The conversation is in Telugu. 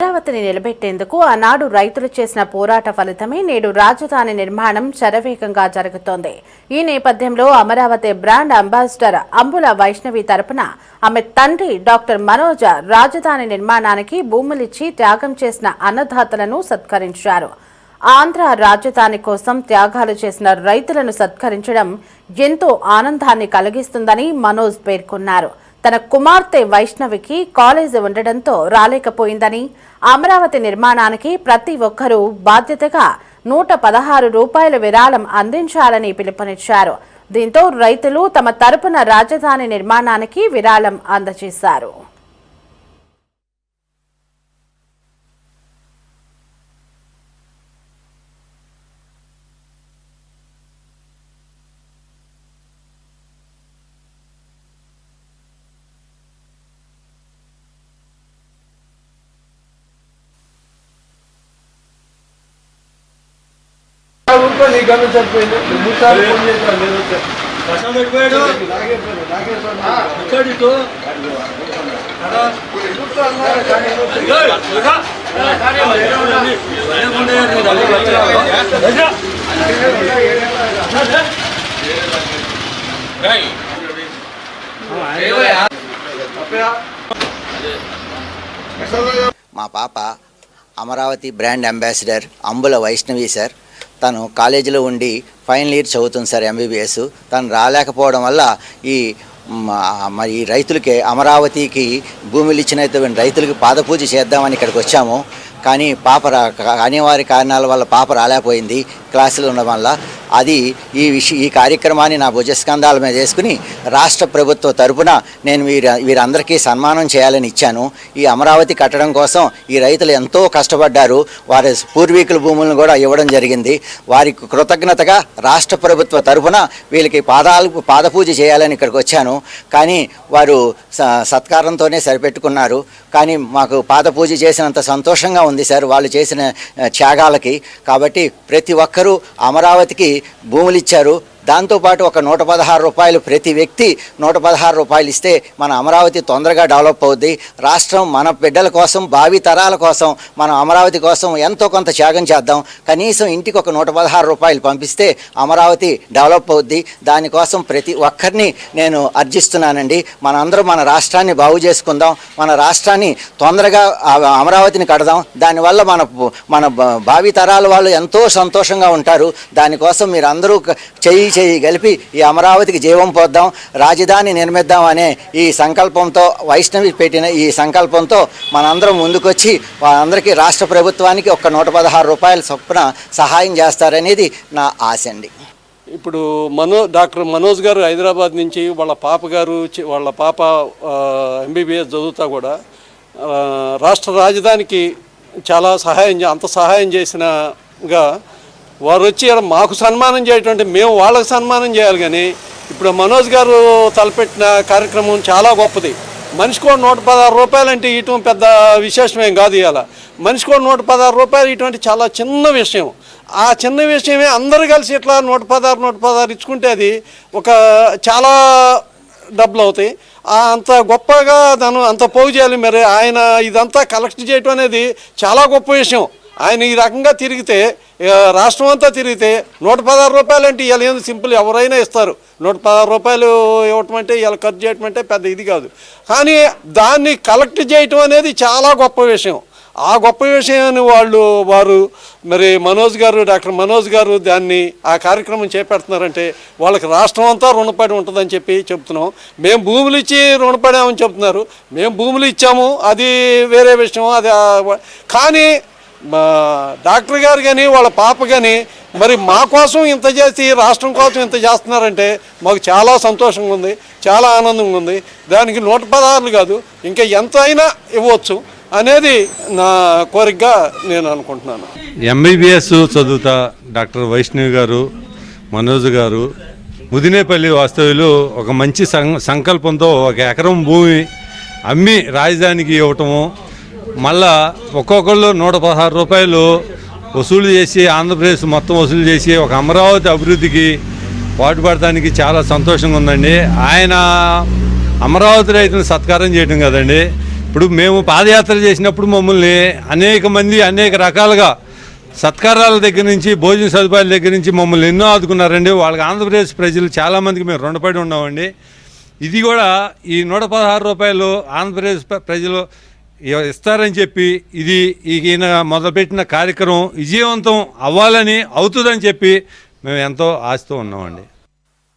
అమరావతిని నిలబెట్టేందుకు ఆనాడు రైతులు చేసిన పోరాట ఫలితమే నేడు రాజధాని నిర్మాణం శరవేగంగా జరుగుతోంది. ఈ నేపథ్యంలో అమరావతి బ్రాండ్ అంబాసిడర్ అంబుల వైష్ణవి తరపున ఆమె తండ్రి డాక్టర్ మనోజ్ రాజధాని నిర్మాణానికి భూములిచ్చి త్యాగం చేసిన అన్నదాతలను సత్కరించారు. ఆంధ్ర రాజధాని కోసం త్యాగాలు చేసిన రైతులను సత్కరించడం ఎంతో ఆనందాన్ని కలిగిస్తుందని మనోజ్ పేర్కొన్నారు. తన కుమార్తె వైష్ణవికి కాలేజీ ఉండడంతో రాలేకపోయిందని, అమరావతి నిర్మాణానికి ప్రతి ఒక్కరూ బాధ్యతగా ₹116 విరాళం అందించాలని పిలుపునిచ్చారు. దీంతో రైతులు తమ తరపున రాజధాని నిర్మాణానికి విరాళం అందజేశారు. నీ గమనం సరిపోయింది. 3 సార్లు ఫోన్ చేశాను. నేను మా పాప Amaravati brand ambassador Ambula Vaishnavi sir. తను కాలేజీలో ఉండి ఫైనల్ ఇయర్ చదువుతుంది సార్, ఎంబీబీఎస్. తను రాలేకపోవడం వల్ల మరి రైతులకి అమరావతికి భూములు ఇచ్చిన రైతులకి పాదపూజ చేద్దామని ఇక్కడికి వచ్చాము. కానీ పాప అనివార్య కారణాల వల్ల పాప రాలేకపోయింది క్లాసులు ఉండడం వల్ల. అది ఈ కార్యక్రమాన్ని నా భుజస్కంధాల మీద వేసుకుని రాష్ట్ర ప్రభుత్వ తరపున నేను వీరందరికీ సన్మానం చేయాలని ఇచ్చాను. ఈ అమరావతి కట్టడం కోసం ఈ రైతులు ఎంతో కష్టపడ్డారు. వారి పూర్వీకుల భూములను కూడా ఇవ్వడం జరిగింది. వారికి కృతజ్ఞతగా రాష్ట్ర ప్రభుత్వ తరపున వీళ్ళకి పాదపూజ చేయాలని ఇక్కడికి వచ్చాను. కానీ వారు సత్కారంతోనే సరిపెట్టుకున్నారు. కానీ మాకు పాదపూజ చేసినంత సంతోషంగా ఉంది సార్ వాళ్ళు చేసిన త్యాగాలకి. కాబట్టి ప్రతి ఒక్కరూ అమరావతికి భూములు ఇచ్చారు. దాంతోపాటు ఒక ₹116 ప్రతి వ్యక్తి ₹116 ఇస్తే మన అమరావతి తొందరగా డెవలప్ అవుద్ది. రాష్ట్రం మన బిడ్డల కోసం, భావి తరాల కోసం, మనం అమరావతి కోసం ఎంతో కొంత త్యాగం చేద్దాం. కనీసం ఇంటికి ఒక ₹116 పంపిస్తే అమరావతి డెవలప్ అవుద్ది. దానికోసం ప్రతి ఒక్కరిని నేను అర్జిస్తున్నానండి. మనందరం మన రాష్ట్రాన్ని బాగు చేసుకుందాం. మన రాష్ట్రాన్ని తొందరగా అమరావతిని కడదాం. దానివల్ల మన భావి తరాల వాళ్ళు ఎంతో సంతోషంగా ఉంటారు. దానికోసం మీరు అందరూ చేయి కలిపి ఈ అమరావతికి జీవం పోద్దాం, రాజధాని నిర్మిద్దాం అనే ఈ సంకల్పంతో, వైష్ణవి పెట్టిన ఈ సంకల్పంతో మనందరం ముందుకొచ్చి వాళ్ళందరికీ రాష్ట్ర ప్రభుత్వానికి ఒక ₹116 చొప్పున సహాయం చేస్తారనేది నా ఆశ అండి. ఇప్పుడు డాక్టర్ మనోజ్ గారు హైదరాబాద్ నుంచి వాళ్ళ పాప ఎంబీబీఎస్ చదువుతా కూడా రాష్ట్ర రాజధానికి చాలా అంత సహాయం చేసినగా వారు వచ్చి మాకు సన్మానం చేయటం, మేము వాళ్ళకి సన్మానం చేయాలి. కానీ ఇప్పుడు మనోజ్ గారు తలపెట్టిన కార్యక్రమం చాలా గొప్పది. మనిషికి ₹116 అంటే ఇటు పెద్ద విశేషమేం కాదు. ఇవాళ మనిషికి ₹116 ఇటువంటి చాలా చిన్న విషయం. ఆ చిన్న విషయమే అందరూ కలిసి ఇట్లా ₹116 ఇచ్చుకుంటే అది ఒక చాలా డబ్బులు అవుతాయి. అంత గొప్పగా దాన్ని అంత పోగు చేయాలి. మరి ఆయన ఇదంతా కలెక్ట్ చేయటం అనేది చాలా గొప్ప విషయం. ఆయన ఈ రకంగా తిరిగితే, రాష్ట్రం అంతా తిరిగితే ₹116 అంటే ఇవాళ ఏంది సింపుల్, ఎవరైనా ఇస్తారు. ₹116 ఇవ్వటం అంటే ఇవాళ ఖర్చు చేయటం అంటే పెద్ద ఇది కాదు. కానీ దాన్ని కలెక్ట్ చేయటం అనేది చాలా గొప్ప విషయం. ఆ గొప్ప విషయాన్ని వారు మరి డాక్టర్ మనోజ్ గారు దాన్ని ఆ కార్యక్రమం చేపడుతున్నారంటే వాళ్ళకి రాష్ట్రం అంతా రుణపడి ఉంటుందని చెప్తున్నాం. మేము భూములు ఇచ్చి రుణపడామని చెప్తున్నారు. మేము భూములు ఇచ్చాము, అది వేరే విషయం. అది కానీ డాక్టర్ గారు కానీ వాళ్ళ పాప కానీ మరి మా కోసం ఇంత చేసి రాష్ట్రం కోసం ఇంత చేస్తున్నారంటే మాకు చాలా సంతోషంగా ఉంది, చాలా ఆనందంగా ఉంది. దానికి ₹116 కాదు, ఇంకా ఎంత అయినా ఇవ్వచ్చు అనేది నా కోరికగా నేను అనుకుంటున్నాను. ఎంబీబీఎస్ చదువుతా డాక్టర్ వైష్ణవి గారు, మనోజ్ గారు ముదినేపల్లి వాస్తవ్యులు ఒక మంచి సంకల్పంతో 1 ఎకరం భూమి అమ్మి రాజధానికి ఇవ్వటము, మళ్ళా ఒక్కొక్కళ్ళు ₹116 వసూలు చేసి ఆంధ్రప్రదేశ్ మొత్తం వసూలు చేసి ఒక అమరావతి అభివృద్ధికి పాటుపడటానికి చాలా సంతోషంగా ఉందండి. ఆయన అమరావతి రైతులను సత్కారం చేయడం కదండి, ఇప్పుడు మేము పాదయాత్ర చేసినప్పుడు మమ్మల్ని అనేక మంది అనేక రకాలుగా సత్కారాల దగ్గర నుంచి భోజన సదుపాయాల దగ్గర నుంచి మమ్మల్ని ఎన్నో ఆదుకున్నారండి. వాళ్ళకి ఆంధ్రప్రదేశ్ ప్రజలు చాలామందికి మేము రుణపడి ఉన్నామండి. ఇది కూడా ఈ 116 రూపాయలు ఆంధ్రప్రదేశ్ ప్రజలు ఇస్తారని చెప్పి ఇది ఈయన మొదలుపెట్టిన కార్యక్రమం విజయవంతం అవ్వాలని అవుతుందని చెప్పి మేము ఎంతో ఆశతో ఉన్నామండి.